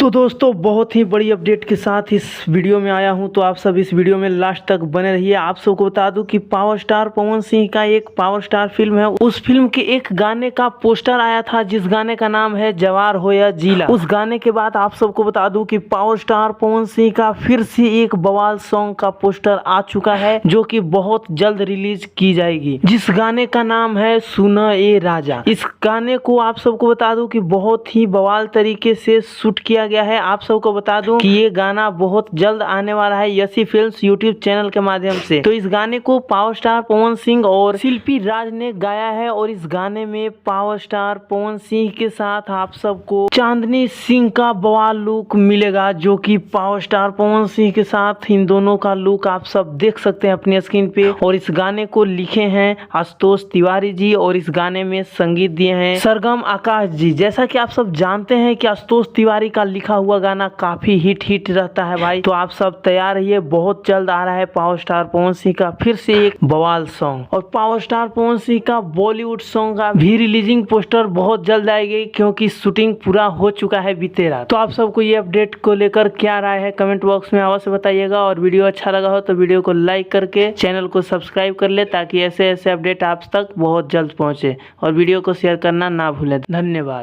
तो दोस्तों बहुत ही बड़ी अपडेट के साथ इस वीडियो में आया हूं, तो आप सब इस वीडियो में लास्ट तक बने रहिए। आप सबको बता दूं कि पावर स्टार पवन सिंह का एक पावर स्टार फिल्म है, उस फिल्म के एक गाने का पोस्टर आया था जिस गाने का नाम है जवार हो या जिला। उस गाने के बाद आप सबको बता दूं कि पावर स्टार पवन सिंह का फिर से एक बवाल सॉन्ग का पोस्टर आ चुका है जो कि बहुत जल्द रिलीज की जाएगी, जिस गाने का नाम है सुना ए राजा। इस गाने को आप सबको बता दूं कि बहुत ही बवाल तरीके से शूट किया गया है। आप सबको बता दूं कि ये गाना बहुत जल्द आने वाला है यसी फिल्म्स यूट्यूब चैनल के माध्यम से। तो इस गाने को पावर स्टार पवन सिंह और शिल्पी राज ने गाया है और इस गाने में पावर स्टार पवन सिंह के साथ आप सबको चांदनी सिंह का बवाल लुक मिलेगा, जो कि पावर स्टार पवन सिंह के साथ इन दोनों का लुक आप सब देख सकते हैं अपनी स्क्रीन पे। और इस गाने को लिखे हैं आशुतोष तिवारी जी और इस गाने में संगीत दिए हैं सरगम आकाश जी। जैसा कि आप सब जानते हैं कि आशुतोष तिवारी का लिखा हुआ गाना काफी हिट रहता है भाई, तो आप सब तैयार रहिए, बहुत जल्द आ रहा है पावर स्टार पवन सिंह का फिर से एक बवाल सॉन्ग। और पावर स्टार पवन सिंह का बॉलीवुड सॉन्ग का भी रिलीजिंग पोस्टर बहुत जल्द आएगी क्योंकि शूटिंग पूरा हो चुका है बीते रात। तो आप सबको ये अपडेट को लेकर क्या राय है कमेंट बॉक्स में अवश्य बताइएगा। और वीडियो अच्छा लगा हो तो वीडियो को लाइक करके चैनल को सब्सक्राइब कर ले ताकि ऐसे ऐसे अपडेट आप तक बहुत जल्द पहुंचे, और वीडियो को शेयर करना ना भूलें। धन्यवाद।